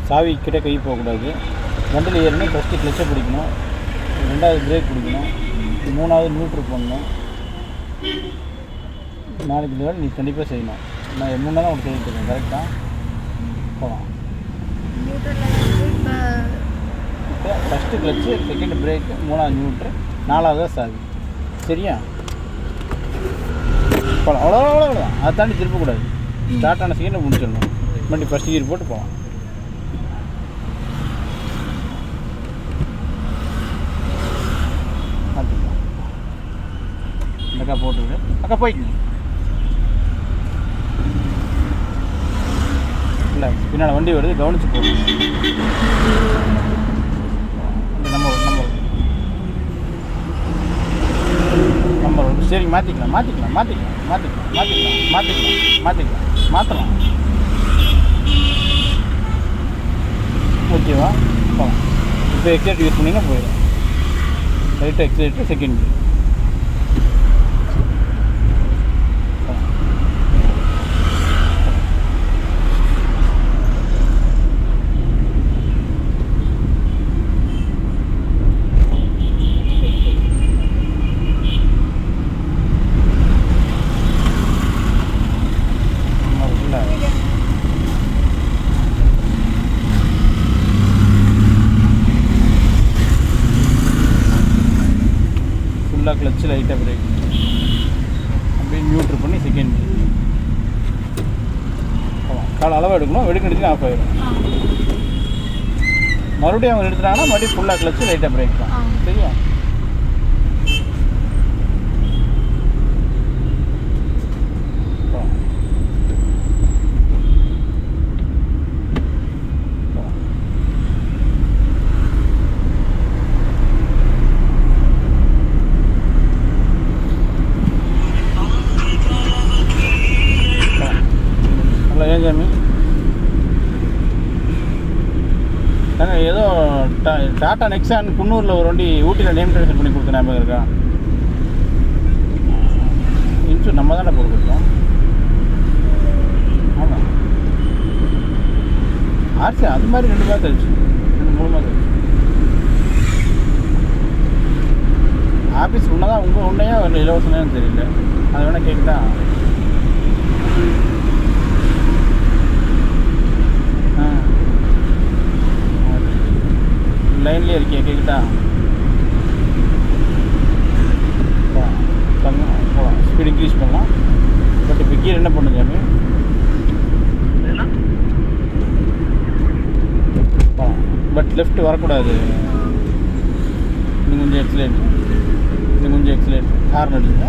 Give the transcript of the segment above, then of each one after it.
சாவி கிட்டே கை போகக்கூடாது. வண்டியில் ஏறணும். ஃபஸ்ட்டு கிளச்சை பிடிக்கணும், 2வது பிரேக் பிடிக்கணும், 3வது நியூட்ரு போடணும். நாளைக்கு இந்த வேலை நீ கண்டிப்பாக செய்யணும். நான் 3 நாளாக உனக்கு சொல்லிட்டு இருக்கேன். கரெக்டாக போகலாம். இப்போ ஃபஸ்ட்டு கிளச்சு, 2nd பிரேக்கு, 3வது நியூட்ரு, 4வது சாவி. சரியா? போகலாம். அவ்வளோதான். அதை தாண்டி திருப்பக்கூடாது. ஸ்டார்ட் ஆன செகண்ட் முடிச்சிடணும். வண்டி ஃபஸ்ட்டு கீர் போட்டு போகலாம். அக்கா போட்டுவிடு. அக்கா போய்க்கு இல்லை, பின்னால் வண்டி வருது, கவனிச்சு போகணும். நம்பர் சரி, மாற்றலாம். ஓகேவா? போகலாம். இப்போ எக்ஸைட் யூஸ் பண்ணிங்கன்னா போயிடும். ரைட்டு எக்ஸைட்டு, செகண்ட் கீர். ஃபுல்லாக கிளச்சு, லைட்டாக பிரேக், அப்படியே நியூட்ரு பண்ணி செகண்ட் கீர். கால் அளவாக எடுக்கணும். எடுத்துட்டு ஆஃப் ஆகிடும். மறுபடியும் அவங்க எடுத்துட்டாங்கன்னா மறுபடியும் ஃபுல்லாக கிளச்சு, லைட்டாக பிரேக் தான். சரியா? ஏன் சாமி ஏதோ டாட்டா நெக்ஸான் குன்னூரில் ஒரு வண்டி ஊட்டியில் நேம் ட்ரான்ஸ்ஃபர் பண்ணி கொடுத்த ஞாபகம் இருக்கா? இன்சூர் நம்ம தானே போட்டு கொடுத்தோம். ஆமாம், ஆர்சி அது மாதிரி 2 மாதம் ஆச்சு, 2-3 மாதம் ஆச்சு. ஆஃபீஸ் உன்னதான் உன்னையா இலவசம்னு தெரியல. அது வேணால் கேட்குதா? லைன்லேயே இருக்கே, கேட்குதா? போகலாம். ஸ்பீட் இன்க்ரீஸ் பண்ணலாம். பட் இப்போ கீழே என்ன பண்ணுங்க பட் லெஃப்ட் வரக்கூடாது. இன்னும் கொஞ்சம் எக்ஸலேட், ஹார்ன் அடிச்சுங்க.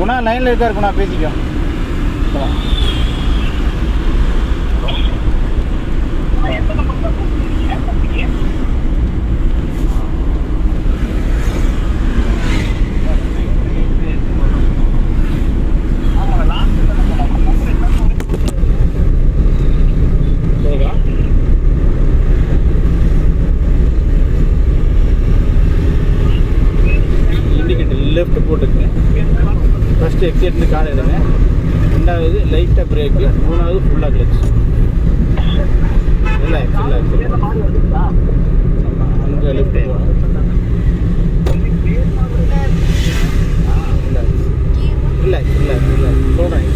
குணா லைனில் இருக்காரு. குணா பேசிக்கோ. இண்டிகேட்டர் லெஃப்ட் போட்டுங்க. ஃபஸ்ட்டு எக்ஸைட்லேருந்து கால் எடுங்க. 2வது லைட்டாக பிரேக்கு, 3வது ஃபுல்லாக கிளச். ரிலாக்ஸ். அங்கே லெஃப்ட் போகணும். ரிலாக்ஸ் சொல்கிறேன்.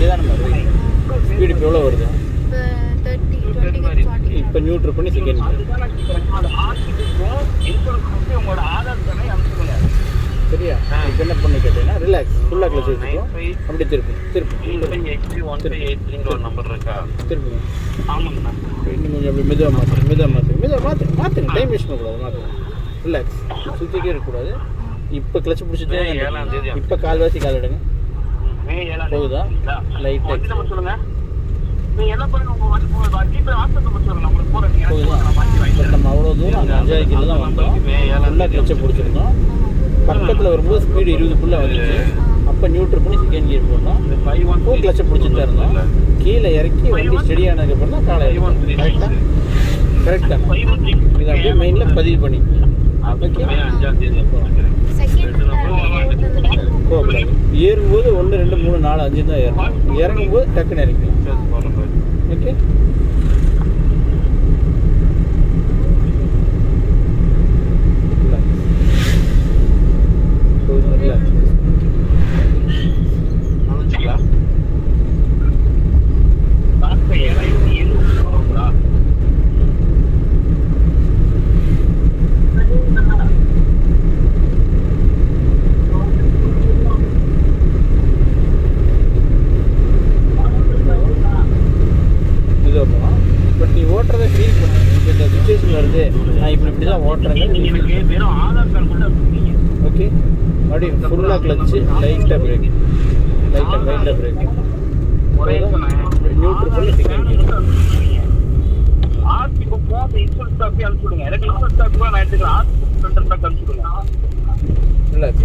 நிதானம் மாதிரி. ஸ்பீடு இப்போ எவ்வளோ வருது? இப்போ நியூட்ரு பண்ணி செகண்ட் கீர். சரியா? இப்போ என்ன பண்ணி கேட்டீங்கன்னா ரிலாக்ஸ், ஃபுல்லாக கிளச் வச்சுக்கோம். அப்படி திருப்பு. இன்னும் கொஞ்சம் அப்படி மெதுவாக மாற்றுங்க. டைம் வேஸ்ட் பண்ணக்கூடாது. மாற்றுங்க. ரிலாக்ஸ். சுற்றிக்கே இருக்கக்கூடாது. இப்போ கிளச் பிடிச்சிட்டு இப்போ கால்வாசி கால் எடுங்க. போகுதா? லைட்டாக போகுதா? பட் நம்ம அவ்வளோ தூரம் அங்கே 5 கிலோ தான் வந்தோம். ஃபுல்லாக கிளச்சை பிடிச்சிருந்தோம். பக்கத்தில் வரும்போது ஸ்பீடு 20 வந்துச்சு. அப்போ நியூட்ரு பண்ணி செகண்ட் கீர் போட்டோம். கிளச்சை பிடிச்சிட்டு தான் இருந்தோம். கீழே இறக்கி வண்டி ஸ்டெடியானதுக்கப்புறம் தான் காலை கரெக்டாக. இதை அப்படியே மெயினில் பதிவு பண்ணிக்கோங்க. போகக்கூடாது. ஏறும்போது 1 2 3 4 5 தான் ஏறணும். இறங்கும்போது டக்குன்னு இறங்கிக்கலாம். ஓகே. பட் நீ ஓட்டுறதை ஃபீல் பண்ணு. இப்போ இந்த சுச்சுவேஷன் வருது, நான் இப்படி தான் ஓட்டுறேங்க. ஓகே. மறுபடியும் ஃபுல்லாக கிளச்சு, லைட்டாக பிரேக், லைட்டாக பிரேக், நியூட்ரல் பண்ணி second gear. Relax,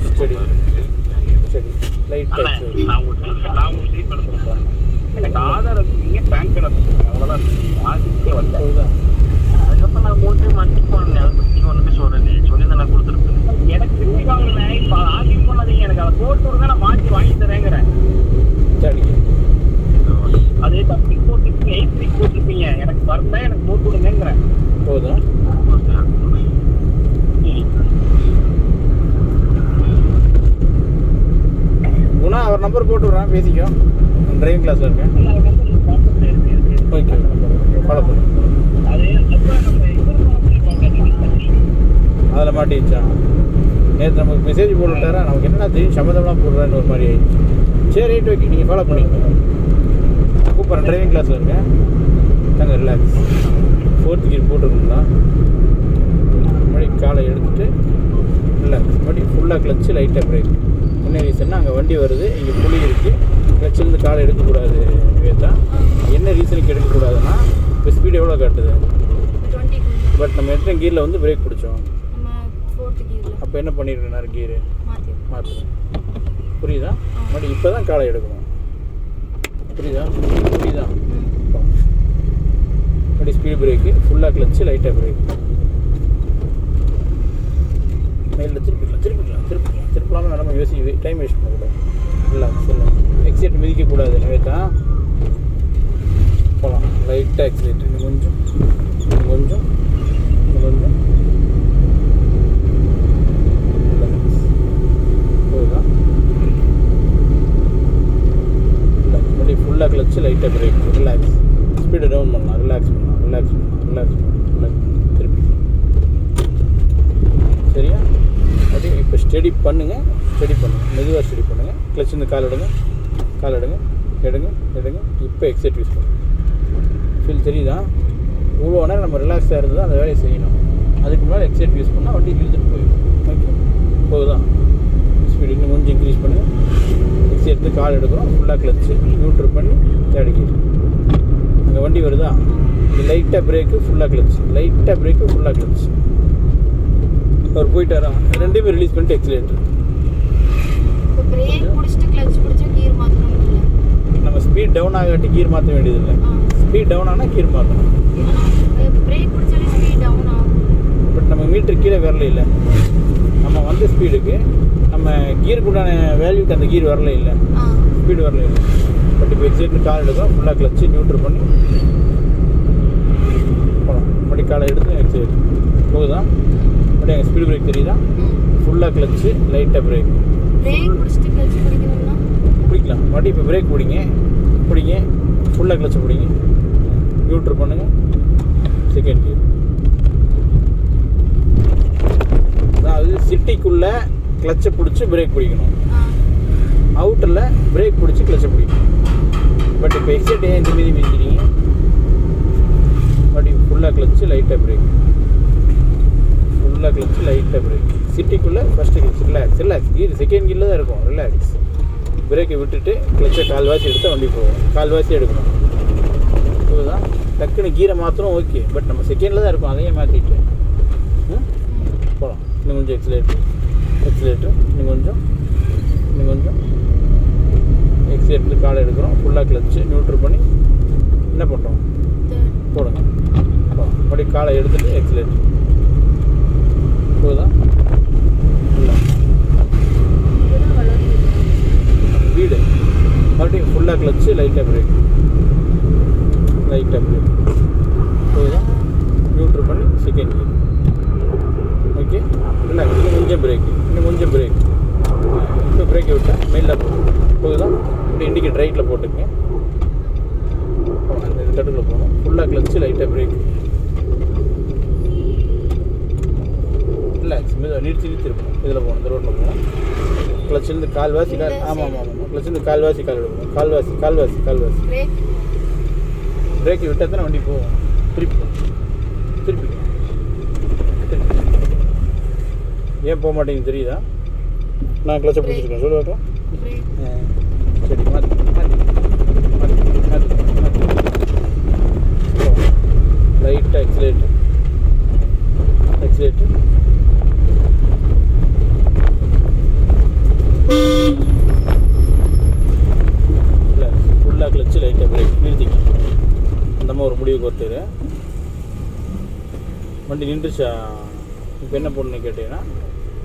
study study, லைட்டாக எனக்கு ஆதார் வச்சுருக்கீங்க, பேங்க் கார்டு வச்சுருக்கீங்க, அவ்வளோதான் ஆசிக்கே வரல. அதுக்கப்புறம் நான் 3 டைம் அன்றைக்கி போனேன். அதை பற்றி நீங்கள் ஒன்றுமே சொல்லி தான் நான் கொடுத்துருப்பேன். எனக்கு திரும்பி வாங்கினேன். இப்போ ஆசிக்கு போனாதீங்க, எனக்கு அதை போட்டு விடுங்க, நான் மாற்றி வாங்கி தரேங்கிறேன். சரி, அதே 6 போட்டுருப்பீங்க, 8 போட்டிருப்பீங்க, எனக்கு வரல, எனக்கு போட்டு விடுங்கிறேன். போதும். குணா அவர் நம்பர் போட்டு விட்றான், பேசிக்கோ. டிரைவிங் கிளாஸில் இருக்கேன். ஓகே, ஃபாலோ பண்ணு. அதில் மாட்டிச்சா? நேற்று நமக்கு மெசேஜ் போட்டுவிட்டாரா? நமக்கு என்னென்ன தெரியும், சம்மந்தம்லாம் போடுறான்னு ஒரு மாதிரி ஆயிடுச்சு. சரி, ரைட், ஓகே, நீங்கள் ஃபாலோ பண்ணிக்கோங்க. கூப்பிட்றேன், டிரைவிங் கிளாஸில் இருக்கேன். தாங்க, ரிலாக்ஸ். 4th gear போட்டுருக்குங்களா? மறுபடியும் காலை எடுத்துகிட்டு ரிலாக்ஸ். மறுபடியும் ஃபுல்லாக கிளச்சு, லைட்டாக பிரேக். என்ன ரீசன்னா, அங்கே வண்டி வருது, இங்கே புளி இருக்குது, கிளச்சிலேருந்து காலை எடுக்கக்கூடாது. வேத்தா என்ன ரீசனுக்கு எடுக்கக்கூடாதுன்னா, இப்போ ஸ்பீடு எவ்வளோ காட்டுது? பட் நம்ம எத்தனை கீரில் வந்து பிரேக் பிடிச்சோம். அப்போ என்ன பண்ணியிருக்கேன், கீரு மாற்றணும். புரியுதா? மறுபடியும் இப்போ தான் காலை எடுக்கணும். புரியுதா? மறுபடியும் ஸ்பீடு பிரேக்கு, ஃபுல்லாக கிளச்சு, லைட்டாக பிரேக். மேலில் திருப்பலாமல் நம்ம யோசிக்க, டைம் வேஸ்ட் பண்ணக்கூடாது. ரிலாக்ஸ். எக்ஸைட் மிதிக்கக்கூடாது. எனவே தான் போகலாம். லைட்டாக எக்ஸைட், கொஞ்சம் போதுதான். மறுபடியும் ஃபுல்லாக கிளச்சு, லைட்டாக பிரேக், ரிலாக்ஸ். ஸ்பீடு டவுன் பண்ணலாம், ரிலாக்ஸ் பண்ணலாம். திருப்பி. சரியா? அப்படியே இப்போ ஸ்டடி பண்ணுங்கள். மெதுவாக ஸ்டடி பண்ணுங்கள். கிளச் இந்த கால் எடுங்க. இப்போ எக்ஸைட் யூஸ் பண்ணுங்கள். ஃபீல் தெரியுதா? இவ்வளோ நேரம் நம்ம ரிலாக்ஸாக இருந்து தான் அந்த வேலையை செய்யணும். அதுக்கு முன்னாடி எக்ஸைட் யூஸ் பண்ணால் வண்டி இழுத்துட்டு போயிடும். ஓகே, போதுதான். ஸ்பீடு இன்னும் கொஞ்சம் இன்க்ரீஸ் பண்ணி எக்ஸைட் கால் எடுக்கிறோம். ஃபுல்லாக கிளச்சு, நியூட்ரல் பண்ணி தேடிக்கிட்டு அங்கே வண்டி வருதா? லைட்டாக பிரேக்கு, ஃபுல்லாக கிளச்சு. அவர் போயிட்டாரா? ரெண்டுமே ரிலீஸ் பண்ணிட்டு எக்ஸிலேட்டர். நம்ம ஸ்பீட் டவுன் ஆகாட்டி கீர் மாற்ற வேண்டியதில்லை. ஸ்பீட் டவுன் ஆனால் கீர் மாற்றணும். பட் நம்ம மீட்டர் கீழே வரல இல்லை. நம்ம வந்த ஸ்பீடுக்கு நம்ம கீருக்கு உண்டான வேல்யூக்கு அந்த கீர் வரல இல்லை, ஸ்பீடு வரல இல்லை. பட் இப்போ எக்ஸைட்னு கால் எடுக்கிறோம். ஃபுல்லாக கிளச்சு, நியூட்ரல் பண்ணி போகலாம். மறுபடியும் காலை எடுத்து எக்ஸைட் போகுதா? மறுபடியும் எங்கள் ஸ்பீடு பிரேக் தெரியுதா? ஃபுல்லாக கிளச்சு, லைட்டாக பிரேக். பிடிக்கலாம். மறுபடியும் இப்போ பிரேக் பிடிங்க, ஃபுல்லாக கிளச்சை பிடிங்க, நியூட்ரல் பண்ணுங்கள், செகண்ட் கியர். அதாவது சிட்டிக்குள்ளே கிளச்சை பிடிச்சி பிரேக் பிடிக்கணும், அவுட்டரில் பிரேக் பிடிச்சி கிளச்சை பிடிக்கணும். பட் இப்போ எக்ஸைட் ஏன் இந்த மீதி மிதிக்கிறீங்க? மறுபடியும் ஃபுல்லாக கிளச்சு, லைட்டாக பிரேக், சிட்டிக்குள்ளே first clutch, relax. Gear second கீரில் தான் இருக்கும், ரிலாக்ஸ். பிரேக்கை விட்டுட்டு கிளச்சை கால்வாசி எடுத்தால் வண்டி போகும். கால்வாசி எடுக்கணும். இதுதான் டக்குன்னு கீரை மாற்றணும். ஓகே, பட் நம்ம செகண்டில் தான் இருக்கும், அதையே மாற்றிட்டு போகலாம். இன்னும் கொஞ்சம் எக்ஸிலேட்டர், இன்னும் கொஞ்சம் எக்ஸிலேட்டர் காலை எடுக்கிறோம். ஃபுல்லாக கிளச்சு, நியூட்ரல் பண்ணி என்ன பண்ணுறோம்? போடுங்க. மறுபடியும் காலை எடுத்துகிட்டு எக்ஸிலேட்டர் கொஞ்சம் பிரேக், இன்னும் கொஞ்சம் பிரேக். இப்போ பிரேக்கை விட்டேன் மெயிலில் போகுதான். இப்போ இண்டிகேட் ரைட்டில் போட்டுக்கங்க. அந்த தட்டுக்குள்ளே போகணும். ஃபுல்லாக கிளச்சு லைட்டாக பிரேக். ரிலாக்ஸ், மெதுவாக நிறுத்தி இருக்கணும். இதில் போகணும், இந்த ரோட்டில் போகணும். கிளச்சிருந்து கால்வாசி ஆமாம். கிளச்சிருந்து கால்வாசி கால் எடுக்கணும். கால்வாசி பிரேக்கை விட்டால் தானே வண்டி போகும். திருப்பி ஏன் போக மாட்டேங்குது தெரியுதா? நான் கிளச்சை பிடிச்சிருக்கேன், சொல்லு பார்க்கலாம். சரி, மாற்றி லைட்டாக எக்ஸிலேட்டர் இல்லை, ஃபுல்லாக கிளச்சு லைட்டாக பிரேக் நிறுத்திக்க. அந்தம்மா ஒரு முடிவுக்கு ஒருத்தர் வண்டி நின்றுச்சா. இப்போ என்ன பண்ணணும்னு கேட்டீங்கன்னா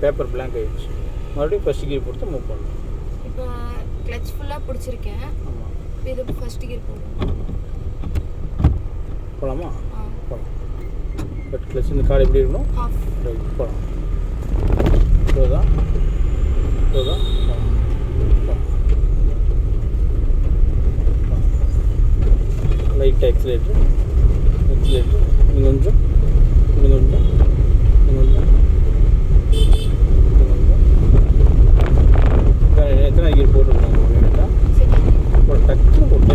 பேப்பர் பிளாங்க் ஆகிடுச்சு. மறுபடியும் ஃபஸ்ட் கியர் போட்டு மூவ் பண்ணணும். இப்போ கிளச் ஃபுல்லாக பிடிச்சிருக்கேன். ஆமாம், இது ஃபஸ்ட் கியர் போடணும். போகலாமா? போகலாம். பட் கிளச் இந்த கால் எப்படி இருக்கணும்? ரைட், போகலாம். போதான் லைட்டாக எக்ஸிலேட்டர் இன்னும் கொஞ்சம் எத்தனை கியர் போட்டுருக்கோம் ஒரு டக்குன்னு போட்டு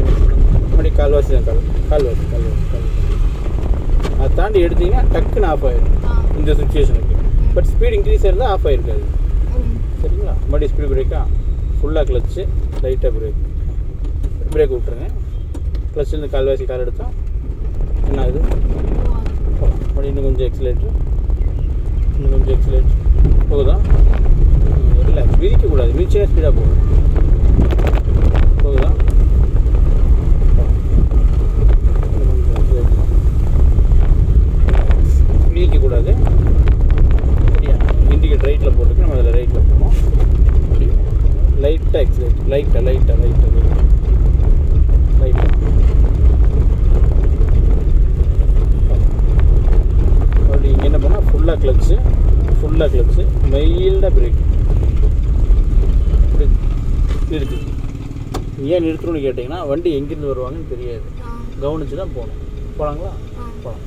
அப்படியே கால்வாசி தான் கால்வாசி அதை தாண்டி எடுத்தீங்கன்னா டக்குன்னு ஆஃப் ஆகிடும் இந்த சுச்சுவேஷனுக்கு. பட் ஸ்பீட் இன்க்ரீஸ் ஆயிருந்தால் ஆஃப் ஆகிருக்காது. சரிங்களா? மறுபடியும் ஸ்பீட் பிரேக்கா ஃபுல்லாக கிளச்சு லைட்டாக பிரேக் விட்டுருங்க. கிளச்சிலேருந்து கால்வாசி கால் எடுத்தால் என்ன ஆகுது? போகலாம். மறுபடியும் இன்னும் கொஞ்சம் எக்ஸிலேட்டர் போகுதா? இல்லை, விதிக்கக்கூடாது. விதிச்சே ஸ்பீடாக போகும். போகுதா? விதிக்கக்கூடாது. சரியா? இண்டிகேட் ரைட்டில் போட்டுக்கு நம்ம அதில் ரைட்டில் போகணும். லைட்டாக எக்ஸிலேட் லைட்டாக அப்படி இங்கே என்ன பண்ணால் ஃபுல்லாக கிளச்சு மெயில்டாக பிரேக் நிறுத்து. ஏன் நிறுத்தணும்னு கேட்டிங்கன்னா வண்டி எங்கேருந்து வருவாங்கன்னு தெரியாது. கவனித்து தான் போகணும். போகலாங்களா? போகலாம்.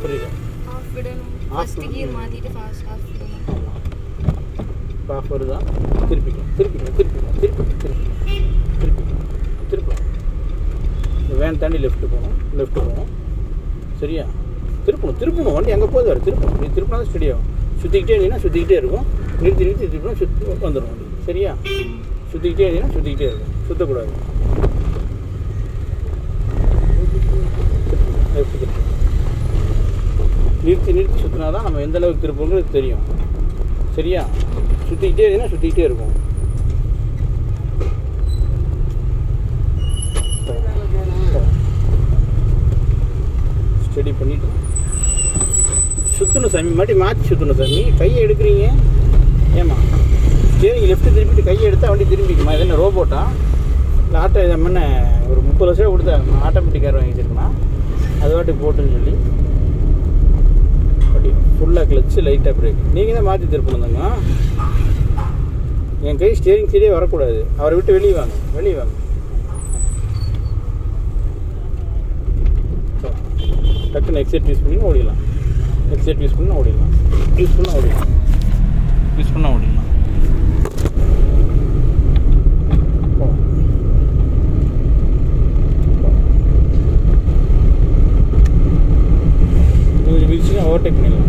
புரியுது? ஆஃப் வருதா? திருப்பிக்கலாம். வேன் தாண்டி லெஃப்ட் போகணும். சரியா? திருப்பணும். வண்டி எங்கே போகுது வேறு திருப்பணும். நீ திருப்பினா தான் ஸ்டடி ஆகும். சுற்றிக்கிட்டே இருக்கும். நிறுத்தி திருப்பினா வந்துடும் வண்டி. சரியா? சுற்றிக்கிட்டே இருக்கும். சுற்றக்கூடாது. நிறுத்தி சுற்றினா தான் நம்ம எந்த அளவுக்கு திருப்போங்கிறது தெரியும். சரியா? சுற்றிக்கிட்டே இருக்கும். ஸ்டடி பண்ணிவிட்டு சுற்றணும் சாமி. மாற்றி சுற்றணும் சாமி. கையை எடுக்கிறீங்க ஏமா? ஸ்டேரிங் லெஃப்ட்டு திருப்பிட்டு கையை எடுத்தால் வண்டி திரும்பிக்குமா? இது என்ன ரோபோட்டா? இல்லை ஆட்டோ? இதை முன்ன ஒரு 30 லட்சம் கொடுத்தாங்க. ஆட்டோமேட்டிக் கார் வாங்கி வச்சுருக்கலாம். அது வாட்டுக்கு போட்டுன்னு சொல்லி அப்படி ஃபுல்லாக கிளச்சு லைட்டாக பிரேக். நீங்கள் தான் மாற்றி திருப்பணும் தாங்க. என் கை ஸ்டேரிங் சைடே வரக்கூடாது. அவரை விட்டு வெளியே வாங்க. டக்குன்னு எக்ஸைட் யூஸ் பண்ணி ஓடிடலாம். யூஸ் பண்ணால் ஓடிடலாம். கொஞ்சம் விதிச்சுன்னா ஓவர்டேக் பண்ணிடலாம்.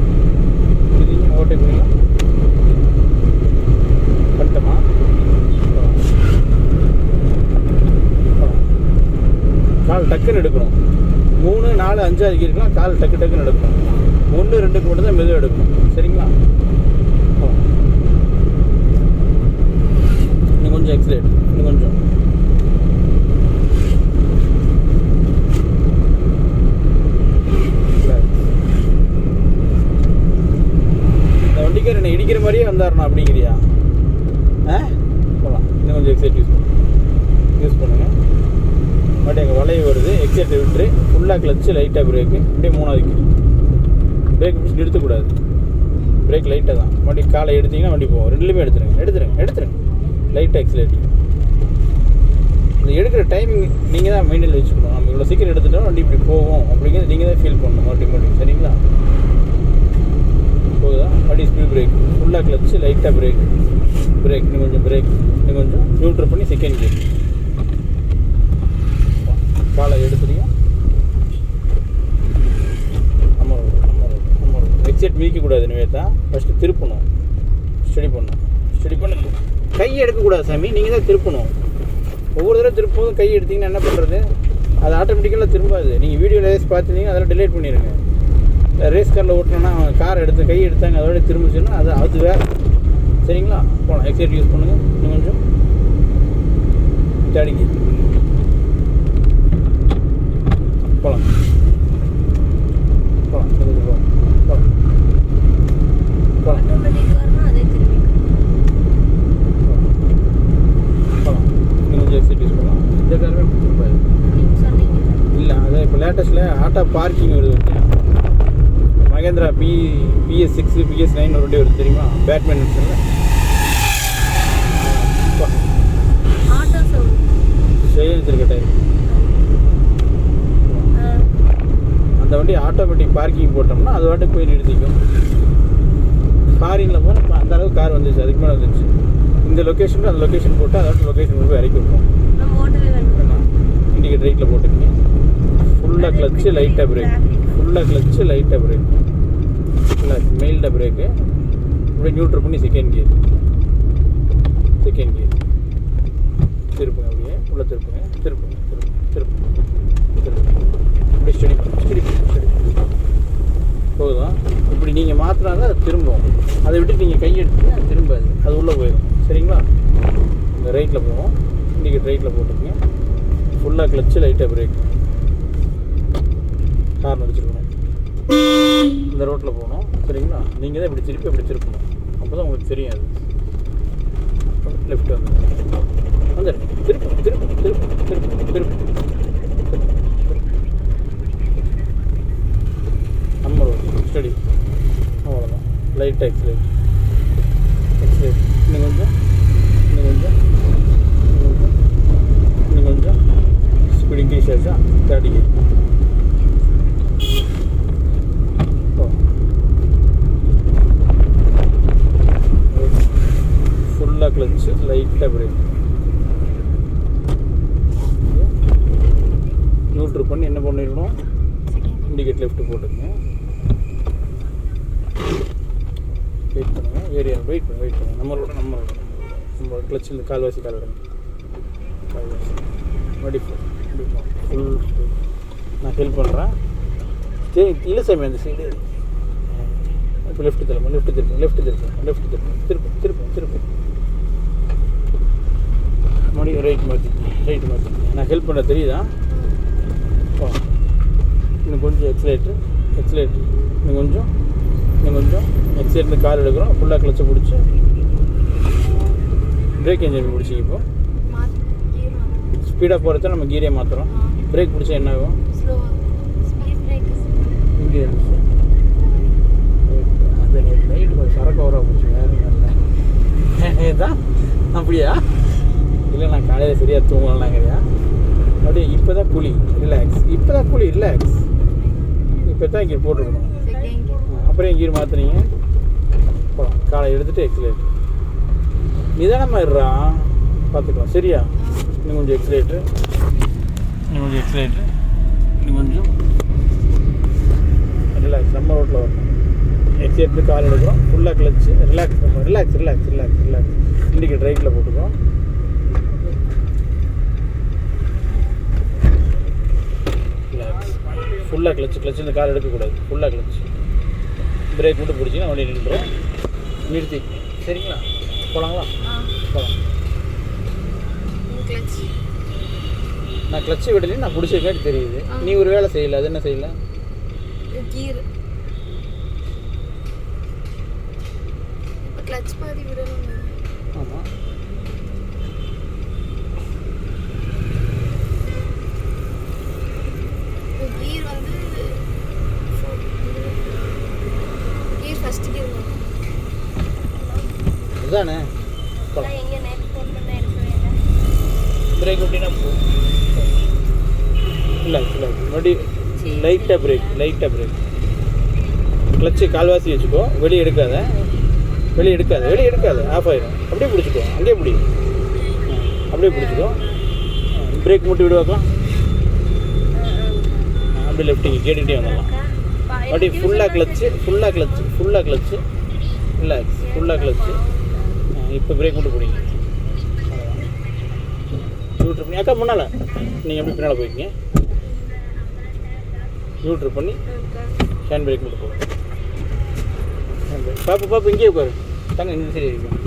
பண்ணிட்டோமா? கால் டக்குன்னு எடுக்கணும். 3, 4, 5 இருக்கலாம். கால் டக்குன்னு எடுக்கணும். 1, 2க்கு மட்டும் தான் மெதுவாக எடுக்கணும். சரிங்களா? இன்னும் கொஞ்சம் எக்ஸிலேட். இந்த வண்டிக்கார் என்னை இடிக்கிற மாதிரியே வந்தாருண்ணா அப்படிங்கிறியா? போகலாம். இன்னும் கொஞ்சம் எக்ஸைட் யூஸ் பண்ணுங்கள். மறுபடியும் எங்கள் வளைவு வருது. எக்ஸைட் விட்டுரு. ஃபுல்லாக கிளச்சு லைட்டாக பிரேக்கு. அப்படியே 3வது பிரேக் பிடிச்சி நிறுத்தக்கூடாது. பிரேக் லைட்டாக தான். வண்டி காலை எடுத்திங்கன்னா வண்டி போகும். ரெண்டுலேயுமே எடுத்துருங்க. லைட்டாக எக்ஸலேட்டர். இந்த எடுக்கிற டைமிங் நீங்கள் தான் மெயின்டைன் வச்சுக்கணும். நம்ம இவ்வளோ சீக்கிரம் எடுத்துட்டோம் வண்டி இப்படி போகும் அப்படிங்கிறது நீங்கள் தான் ஃபீல் பண்ணணும். மறுபடியும் சரிங்களா? போகுதா? வண்டி ஸ்பீட் பிரேக், ஃபுல்லாக கிளச்சு, லைட்டாக பிரேக், இன்னும் கொஞ்சம் நியூட்ரல் பண்ணி செகண்ட் கியர். காலை எடுத்துட்டீங்க. நம்ம எக்ஸைட் மிதிக்கக்கூடாது. நிவேதா ஃபஸ்ட்டு திருப்பணும். ஸ்டடி பண்ண கை எடுக்கக்கூடாது சாமி. நீங்கள் தான் திருப்பணும். ஒவ்வொரு தடவை திருப்பும்போதும் கை எடுத்திங்கன்னா என்ன பண்ணுறது? அது ஆட்டோமேட்டிக்கலாக திரும்பாது. நீங்கள் வீடியோ ரேஸ் பார்த்துருந்தீங்க, அதெல்லாம் டிலேட் பண்ணிடுங்க. ரேஸ் காரில் ஓட்டினோன்னா கார் கை எடுத்தாங்க அதோட திரும்பிச்சுன்னா அது வேறு. சரிங்களா? போகலாம். எக்ஸைட் யூஸ் பண்ணுங்கள். இன்னும் கொஞ்சம் தேடிக்கி போகலாம். இன்னும் கொஞ்சம் எக்ஸைட் யூஸ் பண்ணலாம். இந்த காரமே திரும்பாது. இல்லை அதான் இப்போ லேட்டஸ்ட்டில் ஆட்டோ பார்க்கிங் வருது. மகேந்திரா BS6 BS9 ஒரு வண்டி வருது தெரியுமா? பேட்மேன் இருக்குல்ல, சைலன்சர் கட்டாயி அந்த வண்டி ஆட்டோமேட்டிக் பார்க்கிங் போட்டோம்னா அது வாட்டுக்கு போய் நிறுத்திக்கும். ஃபாரினில் போனால் அந்த அளவுக்கு கார் வந்துச்சு, அதுக்கு மேலே வந்துச்சு. இந்த லொக்கேஷனுக்கு அந்த லொக்கேஷன் போட்டு அதோட லொக்கேஷன் போய் இறக்கி விட்ருவோம். இண்டிகேட்டர் ரைட்டில் போட்டுக்கங்க. ஃபுல்லாக கிளச்சு லைட்டாக பிரேக், மெயில்டாக பிரேக்கு. அப்படியே நியூட்ரல் பண்ணி செகண்ட் கியர் திருப்புங்க. அப்படியே உள்ள திருப்புங்க. அப்படியே ஸ்டடி போதும். இப்படி நீங்கள் மாற்றினா தான் அது திரும்பும். அதை விட்டு நீங்கள் கையை எடுத்து அது திரும்பாது, அது உள்ளே போயிடும். சரிங்களா? இந்த ரைட்டில் போவோம். இண்டிகேட்டர் ரைட்டில் போட்டுக்கங்க. ஃபுல்லாக கிளச்சு லைட்டாக பிரேக். கார் அடிச்சிருக்கணும். இந்த ரோட்டில் போகணும். சரிங்களா? நீங்கள் தான் இப்படி திருப்பணும். அப்போ தான் உங்களுக்கு தெரியாது. லெஃப்ட் வந்துடுங்க. திருப்பு. நம்ம ரோடு ஸ்டடி. அவ்வளோதான். லைட்டாக எக்ஸலேட். இன்னும் கொஞ்சம் ஸ்பீட் இன்க்ரீஸ் ஆச்சா? 30 கியர். ஃபுல்லாக கிளச்சு லைட்டாக பிரேக். நியூட்ரல் பண்ணி என்ன பண்ணிடணும்? இண்டிகேட் லெஃப்ட் போட்டுங்க. வெயிட் பண்ணுங்கள். வெயிட் பண்ணுங்கள். நம்ம கிளச்சில் கால்வாசி விடுங்க. ஃபுல் நான் ஹெல்ப் பண்ணுறேன். சரி இல்லை சாமி அந்த சைடு. இப்போ லெஃப்ட் திருப்பு. மறுபடியும் ரைட் மாற்றி நான் ஹெல்ப் பண்ண தெரியுதா? இன்னும் கொஞ்சம் எக்ஸலேட்ரு. இன்னும் கொஞ்சம் எக்ஸலேட்லேருந்து கார் எடுக்கிறோம். ஃபுல்லாக கிளச்சை பிடிச்சி பிரேக் என்ஜின் பிடிச்சி. இப்போ ஸ்பீடாக போகிறத நம்ம கீரே மாற்றுறோம். பிரேக் பிடிச்சா என்ன ஆகும்? இங்கே அது நைட்டு கொஞ்சம் சரக்கு வர போச்சு. வேறு தான் அப்படியா? இல்லை நான் காலையில் சரியாக தூங்கலாங்கிறியா? அப்படியே இப்போ தான் குழி ரிலாக்ஸ். இப்போ தான் இங்கே போட்டுருக்கணும். அப்புறம் கீர் மாற்றுறீங்க. போகலாம். காலை எடுத்துகிட்டு எக்ஸலேட்டர் நிதானமாக இருறான். பார்த்துக்கலாம். சரியா? இன்னும் கொஞ்சம் எக்ஸலேட்டர். இன்னும் கொஞ்சம் ரிலாக்ஸ். நம்ம ரோட்டில் வரணும். எக்ஸலேட்டர் கால் எடுக்கிறோம். ஃபுல்லாக கிளச்சு ரிலாக்ஸ். இண்டிகேட்டர் ரைட்டில் போட்டுக்கிறோம். ஃபுல்லாக கிளச்சு இந்த கால் எடுக்கக்கூடாது. ஃபுல்லாக கிளச்சு பிரேக் மட்டும் பிடிச்சிங்கன்னா வண்டி நிறுத்தி. சரிங்களா? போகலாங்களா? போகலாம். நான் கிளச்சு விடலைன்னு நான் பிடிச்சிருக்காட்டி தெரியுது. நீ ஒரு வேலை செய்யலை. அது என்ன செய்யலை? ஆமாம். இதுதானே அதான் எங்க நேத்து ஃபோன் பண்ண எடுக்கவே இல்லை. பிரேக் விட்டினா இல்லை இல்லை மறுபடியும் லைட்டாக பிரேக் கிளச்சு கால்வாசி வச்சுக்கோ, வெளியே எடுக்காத ஆஃப் ஆயிடும். அப்படியே பிடிச்சிக்கோ, அங்கேயே பிடி, அப்படியே பிடிச்சிக்கோ. பிரேக் மட்டும் விடுவாக்கலாம், அப்படியே லெஃப்டிங்க கேட்டுக்கிட்டே வந்துடலாம். மறுபடியும் ஃபுல்லாக கிளச்சு ரிலாக்ஸ், ஃபுல்லாக கிளச்சு. இப்போ பிரேக் மட்டும் பிடிங்க. நியூட்ரு பண்ணி அக்கா முன்னால் நீங்கள் எப்படி பின்னால் போய்க்கிங்க. நியூட்ரு பண்ணி ஹேண்ட் பிரேக் மட்டும் போகும். பாப்பு இங்கேயே உட்காரு, தாங்க இந்த சரி இருக்கும்.